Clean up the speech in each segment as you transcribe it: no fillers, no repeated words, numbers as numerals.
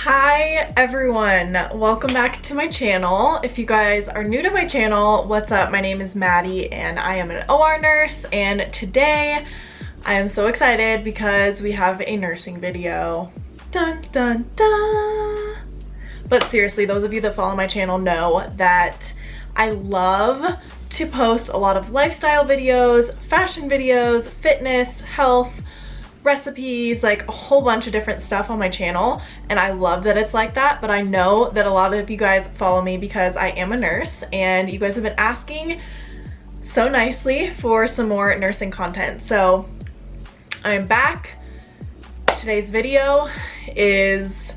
Hi everyone, welcome back to my channel. If you guys are new to my channel, what's up? My name is Maddie and I am an OR nurse, and today I am so excited because we have a nursing video. Dun dun dun! But seriously, those of you that follow my channel know that I love to post a lot of lifestyle videos, fashion videos, fitness, health, recipes, like a whole bunch of different stuff on my channel, and I love that it's like that. But I know that a lot of you guys follow me because I am a nurse, and you guys have been asking so nicely for some more nursing content, so I'm back. Today's video is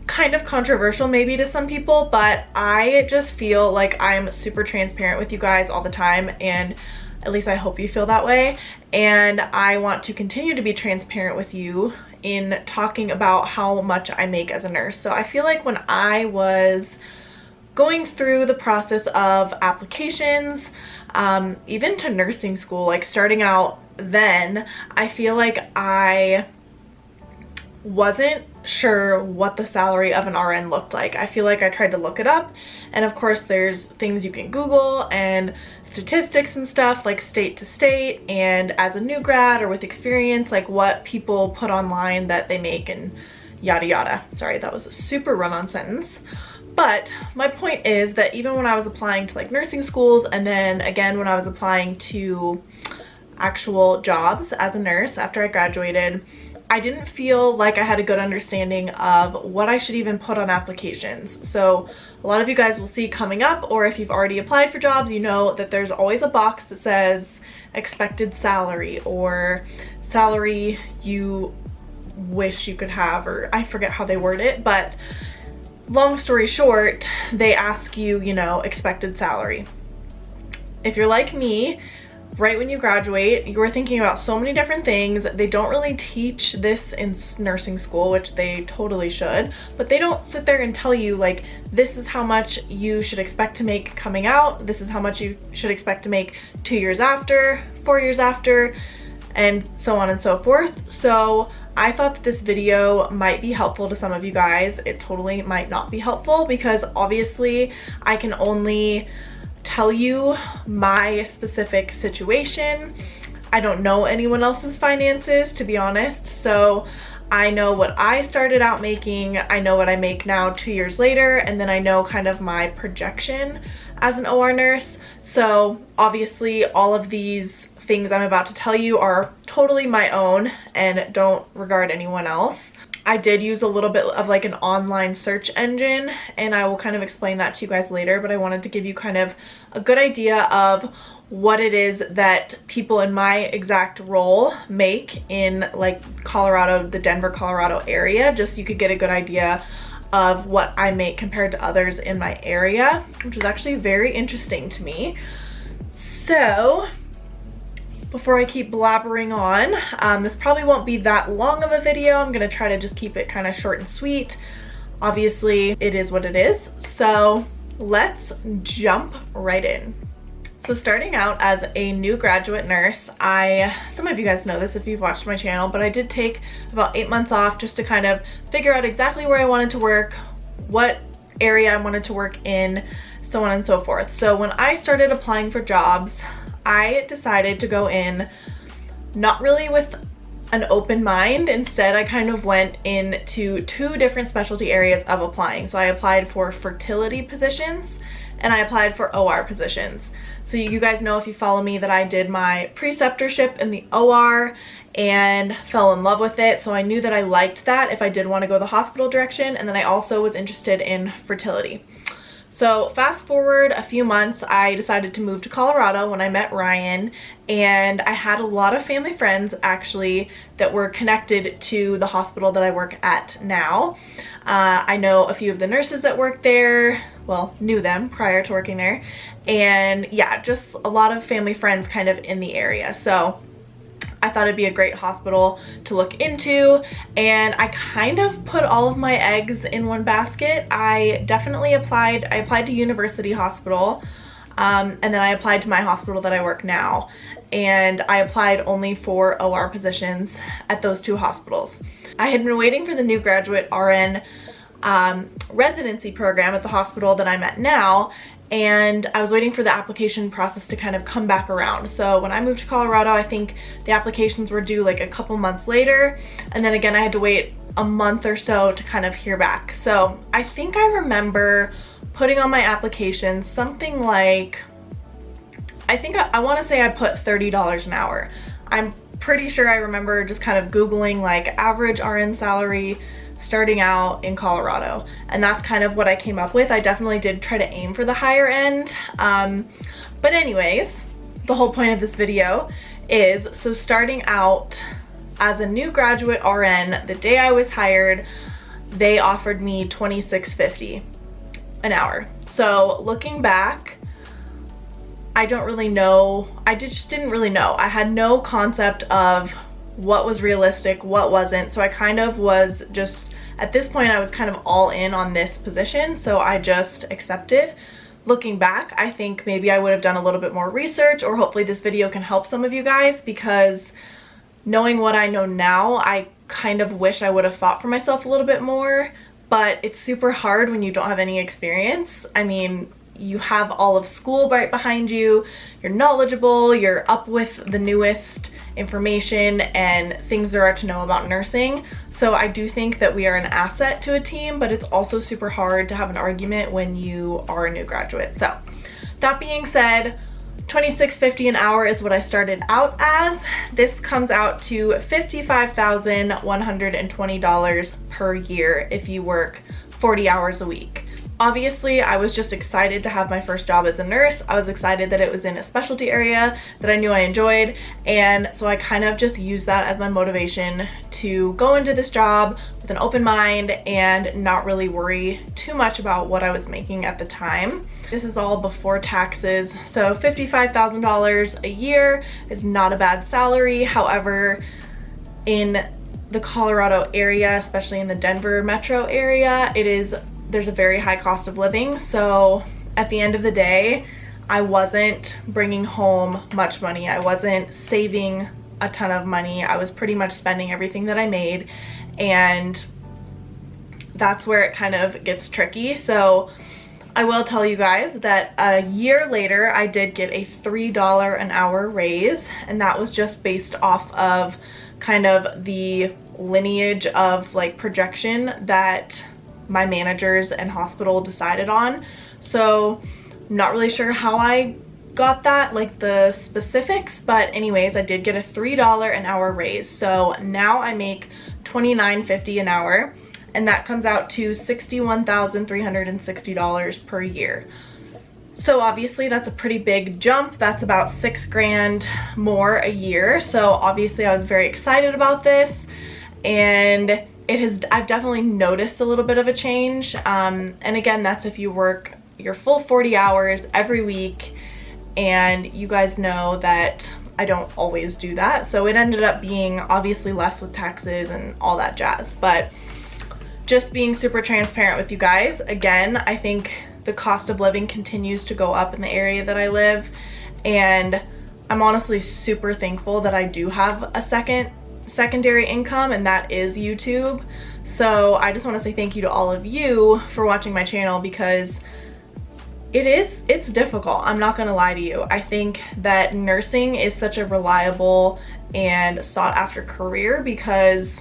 kind of controversial maybe to some people, but I just feel like I'm super transparent with you guys all the time, and at least I hope you feel that way. And I want to continue to be transparent with you in talking about how much I make as a nurse. So I feel like when I was going through the process of applications, even to nursing school, like starting out then, I feel like I wasn't sure what the salary of an RN looked like. I feel like I tried to look it up, and of course there's things you can Google and statistics and stuff like state to state, and as a new grad or with experience, like what people put online that they make and yada yada. Sorry, that was a super run-on sentence. But my point is that even when I was applying to like nursing schools, and then again when I was applying to actual jobs as a nurse after I graduated, I didn't feel like I had a good understanding of what I should even put on applications. So a lot of you guys will see coming up, or if you've already applied for jobs, you know that there's always a box that says expected salary or salary you wish you could have, or I forget how they word it, but long story short, they ask you, you know, expected salary. If you're like me, right when you graduate, you are thinking about so many different things. They don't really teach this in nursing school, which they totally should, but they don't sit there and tell you like, this is how much you should expect to make coming out, this is how much you should expect to make 2 years after, 4 years after, and so on and so forth. So I thought that this video might be helpful to some of you guys. It totally might not be helpful because obviously I can only tell you my specific situation. I don't know anyone else's finances, to be honest, so I know what I started out making, I know what I make now 2 years later, and then I know kind of my projection as an OR nurse. So obviously all of these things I'm about to tell you are totally my own and don't regard anyone else. I did use a little bit of like an online search engine, and I will kind of explain that to you guys later, but I wanted to give you kind of a good idea of what it is that people in my exact role make in like Colorado, the Denver, Colorado area, just so you could get a good idea of what I make compared to others in my area, which was actually very interesting to me. So before I keep blabbering on, this probably won't be that long of a video. I'm gonna try to just keep it kind of short and sweet. Obviously, it is what it is. So let's jump right in. So starting out as a new graduate nurse, some of you guys know this if you've watched my channel, but I did take about 8 months off just to kind of figure out exactly where I wanted to work, what area I wanted to work in, so on and so forth. So when I started applying for jobs, I decided to go in not really with an open mind. Instead, I kind of went into 2 different specialty areas of applying. So I applied for fertility positions and I applied for OR positions. So you guys know, if you follow me, that I did my preceptorship in the OR and fell in love with it. So I knew that I liked that if I did want to go the hospital direction, and then I also was interested in fertility. So fast forward a few months, I decided to move to Colorado when I met Ryan, and I had a lot of family friends actually that were connected to the hospital that I work at now. I know a few of the nurses that work there, well, knew them prior to working there, and yeah, just a lot of family friends kind of in the area. So I thought it'd be a great hospital to look into, and I kind of put all of my eggs in one basket. I applied to University Hospital, and then I applied to my hospital that I work now. and I applied only for OR positions at those two hospitals. I had been waiting for the new graduate RN residency program at the hospital that I'm at now, and I was waiting for the application process to kind of come back around. So when I moved to Colorado, I think the applications were due like a couple months later, and then again I had to wait a month or so to kind of hear back. So I think I remember putting on my application something like, I want to say I put $30 an hour. I'm pretty sure I remember just kind of Googling like average RN salary starting out in Colorado, and that's kind of what I came up with. I definitely did try to aim for the higher end. But anyways, the whole point of this video is, so starting out as a new graduate RN, the day I was hired, they offered me $26.50 an hour. So looking back, I don't really know. I just didn't really know. I had no concept of what was realistic, what wasn't. So I kind of was just, at this point, I was kind of all in on this position. So I just accepted. Looking back, I think maybe I would have done a little bit more research, or hopefully this video can help some of you guys, because knowing what I know now, I kind of wish I would have fought for myself a little bit more, but it's super hard when you don't have any experience. I mean, you have all of school right behind you, you're knowledgeable, you're up with the newest information and things there are to know about nursing. So I do think that we are an asset to a team, but it's also super hard to have an argument when you are a new graduate. So that being said, $26.50 an hour is what I started out as. This comes out to $55,120 per year if you work 40 hours a week. Obviously, I was just excited to have my first job as a nurse. I was excited that it was in a specialty area that I knew I enjoyed, and so I kind of just used that as my motivation to go into this job with an open mind and not really worry too much about what I was making at the time. This is all before taxes, so $55,000 a year is not a bad salary. However, in the Colorado area, especially in the Denver metro area, there's a very high cost of living. So at the end of the day, I wasn't bringing home much money. I wasn't saving a ton of money. I was pretty much spending everything that I made, and that's where it kind of gets tricky. So I will tell you guys that a year later, I did get a $3 an hour raise, and that was just based off of kind of the lineage of like projection that my managers and hospital decided on. So I'm not really sure how I got that, like the specifics, but anyways, I did get a $3 an hour raise. So now I make $29.50 an hour, and that comes out to $61,360 per year. So obviously that's a pretty big jump. That's about $6 grand more a year. So obviously I was very excited about this, and I've definitely noticed a little bit of a change. And again, that's if you work your full 40 hours every week, and you guys know that I don't always do that. So it ended up being obviously less with taxes and all that jazz, but just being super transparent with you guys. Again, I think the cost of living continues to go up in the area that I live, and I'm honestly super thankful that I do have a secondary income, and that is YouTube. So I just want to say thank you to all of you for watching my channel, because it's difficult. I'm not gonna lie to you. I think that nursing is such a reliable and sought after career, because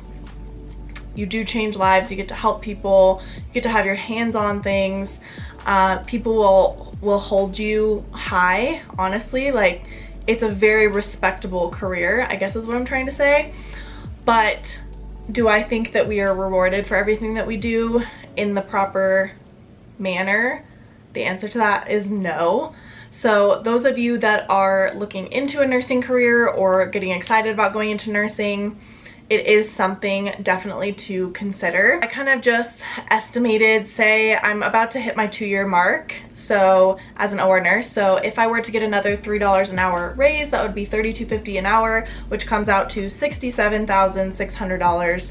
you do change lives, you get to help people, you get to have your hands on things. People will hold you high, honestly. Like, it's a very respectable career, I guess is what I'm trying to say. But do I think that we are rewarded for everything that we do in the proper manner? The answer to that is no. So those of you that are looking into a nursing career or getting excited about going into nursing, it is something definitely to consider. I kind of just estimated, say I'm about to hit my 2-year mark, so as an OR nurse, so if I were to get another $3 an hour raise, that would be $32.50 an hour, which comes out to $67,600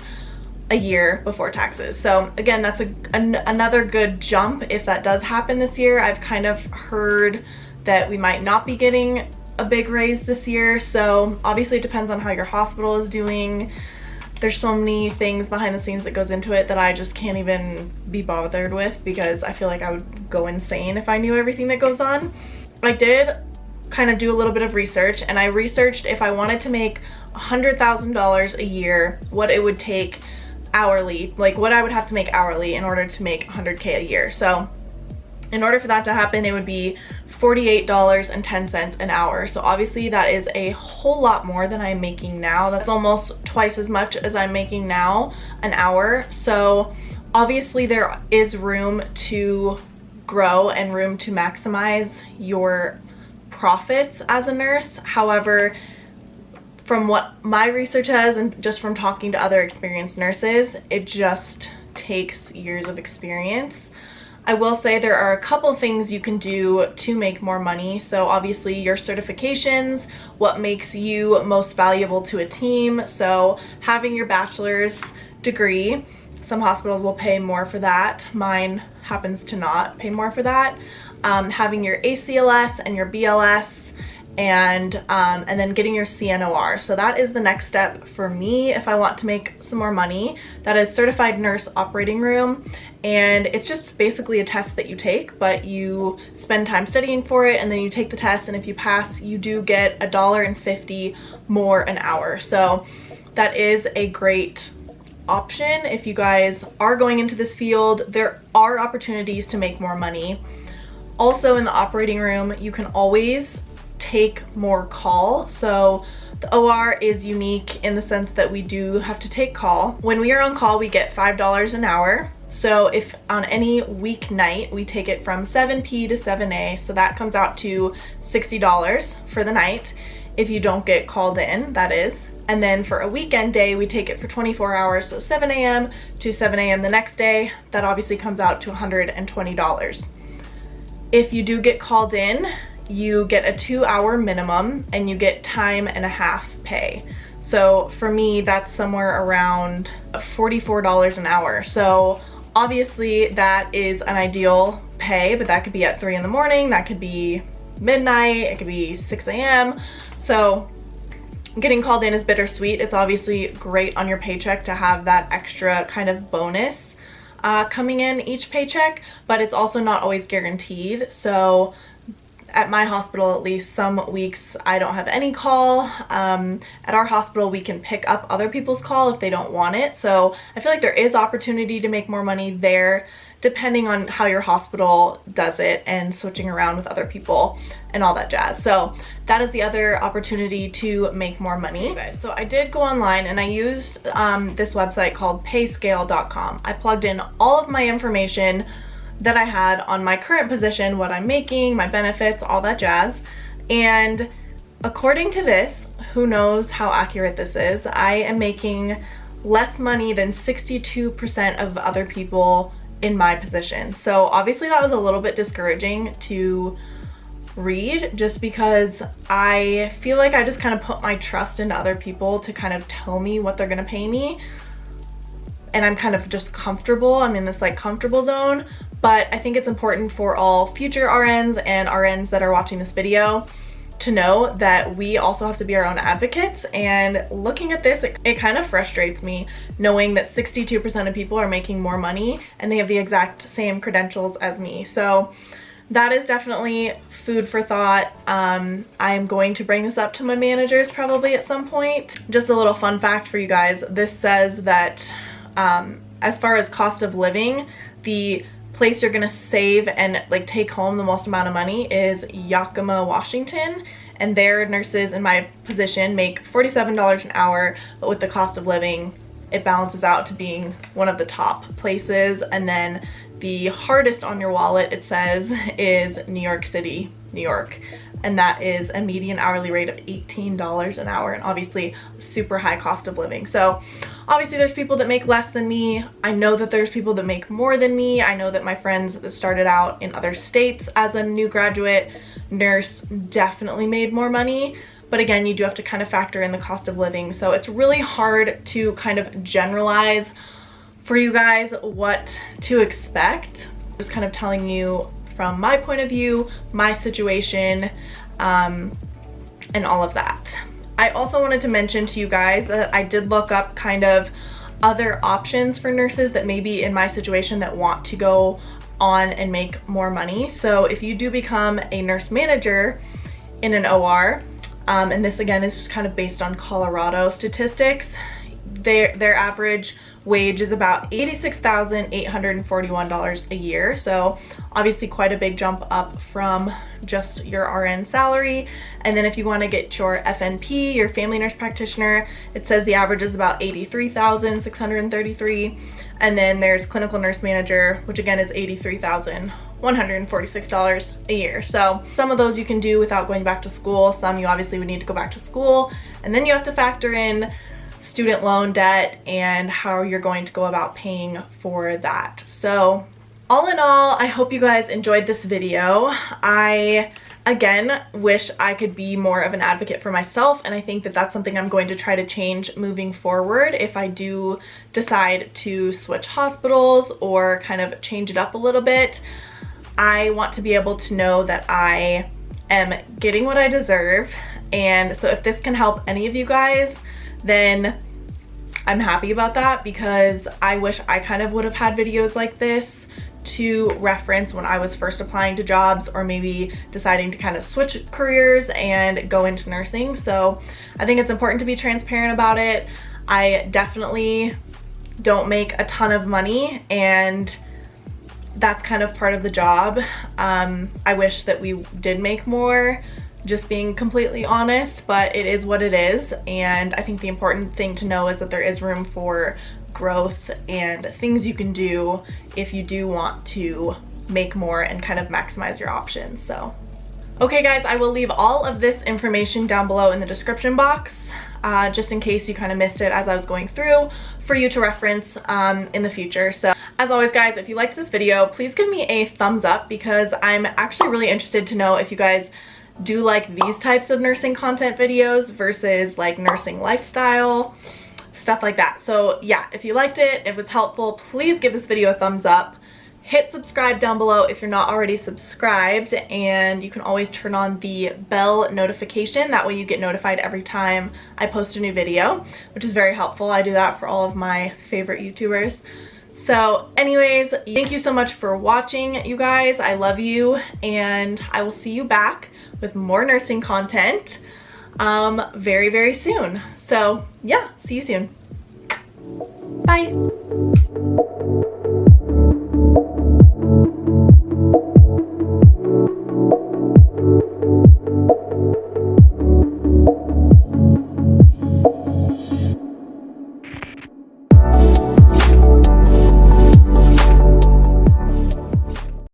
a year before taxes. So again, that's another good jump if that does happen this year. I've kind of heard that we might not be getting a big raise this year, so obviously it depends on how your hospital is doing. There's so many things behind the scenes that goes into it that I just can't even be bothered with, because I feel like I would go insane if I knew everything that goes on. I did kind of do a little bit of research, and I researched if I wanted to make $100,000 a year, what it would take hourly, like what I would have to make hourly in order to make 100K a year. So in order for that to happen, it would be $48.10 an hour. So obviously that is a whole lot more than I'm making now. That's almost twice as much as I'm making now an hour. So obviously there is room to grow and room to maximize your profits as a nurse. However, from what my research has and just from talking to other experienced nurses, it just takes years of experience. I will say there are a couple things you can do to make more money. So obviously your certifications, what makes you most valuable to a team. So having your bachelor's degree, some hospitals will pay more for that. Mine happens to not pay more for that. Having your ACLS and your BLS, and then getting your CNOR. So that is the next step for me if I want to make some more money. That is Certified Nurse Operating Room, and it's just basically a test that you take, but you spend time studying for it, and then you take the test, and if you pass, you do get $1.50 more an hour. So that is a great option if you guys are going into this field. There are opportunities to make more money. Also in the operating room, you can always take more call. So the OR is unique in the sense that we do have to take call. When we are on call, we get $5 an hour. So if on any weeknight, we take it from 7P to 7A, so that comes out to $60 for the night if you don't get called in, that is. And then for a weekend day, we take it for 24 hours, so 7 a.m. to 7 a.m. the next day. That obviously comes out to $120. If you do get called in, you get a 2-hour minimum and you get time and a half pay. So for me, that's somewhere around $44 an hour. So obviously that is an ideal pay, but that could be at 3 in the morning, that could be midnight, it could be 6 a.m. So getting called in is bittersweet. It's obviously great on your paycheck to have that extra kind of bonus coming in each paycheck, but it's also not always guaranteed. So at my hospital, at least, some weeks I don't have any call. At our hospital, we can pick up other people's call if they don't want it. So I feel like there is opportunity to make more money there, depending on how your hospital does it and switching around with other people and all that jazz. So that is the other opportunity to make more money. Okay, so I did go online and I used this website called PayScale.com. I plugged in all of my information that I had on my current position, what I'm making, my benefits, all that jazz. And according to this, who knows how accurate this is, I am making less money than 62% of other people in my position. So obviously that was a little bit discouraging to read, just because I feel like I just kind of put my trust into other people to kind of tell me what they're gonna pay me. And I'm kind of just comfortable. I'm in this like comfortable zone. But I think it's important for all future RNs and RNs that are watching this video to know that we also have to be our own advocates. And looking at this, it kind of frustrates me knowing that 62% of people are making more money and they have the exact same credentials as me. So that is definitely food for thought. I'm going to bring this up to my managers probably at some point. Just a little fun fact for you guys. This says that as far as cost of living, the place you're gonna save and like take home the most amount of money is Yakima, Washington, and their nurses in my position make $47 an hour, but with the cost of living it balances out to being one of the top places. And then the hardest on your wallet, it says, is New York City, New York, and that is a median hourly rate of $18 an hour, and obviously super high cost of living. So obviously there's people that make less than me. I know that there's people that make more than me. I know that my friends that started out in other states as a new graduate nurse definitely made more money. But again, you do have to kind of factor in the cost of living. So it's really hard to kind of generalize for you guys what to expect. Just kind of telling you from my point of view, my situation, and all of that. I also wanted to mention to you guys that I did look up kind of other options for nurses that may be in my situation that want to go on and make more money. So if you do become a nurse manager in an OR, and this again is just kind of based on Colorado statistics, their average wage is about $86,841 a year. So obviously quite a big jump up from just your RN salary. And then if you want to get your FNP, your family nurse practitioner, it says the average is about $83,633. And then there's clinical nurse manager, which again is $83,146 a year. So some of those you can do without going back to school. Some you obviously would need to go back to school. And then you have to factor in student loan debt and how you're going to go about paying for that. So all in all, I hope you guys enjoyed this video. I again wish I could be more of an advocate for myself, and I think that that's something I'm going to try to change moving forward if I do decide to switch hospitals or kind of change it up a little bit. I want to be able to know that I am getting what I deserve, and so if this can help any of you guys, then I'm happy about that, because I wish I kind of would have had videos like this to reference when I was first applying to jobs, or maybe deciding to kind of switch careers and go into nursing. So I think it's important to be transparent about it. I definitely don't make a ton of money, and that's kind of part of the job. I wish that we did make more, just being completely honest, but it is what it is. And I think the important thing to know is that there is room for growth and things you can do if you do want to make more and kind of maximize your options. So okay guys, I will leave all of this information down below in the description box, just in case you kind of missed it as I was going through, for you to reference in the future. So as always guys, if you liked this video, please give me a thumbs up, because I'm actually really interested to know if you guys do like these types of nursing content videos versus like nursing lifestyle, stuff like that. So yeah, if you liked it, if it was helpful, please give this video a thumbs up. Hit subscribe down below if you're not already subscribed, and you can always turn on the bell notification. That way you get notified every time I post a new video, which is very helpful. I do that for all of my favorite YouTubers. So anyways, thank you so much for watching, you guys. I love you, and I will see you back with more nursing content very, very soon. So yeah, see you soon. Bye.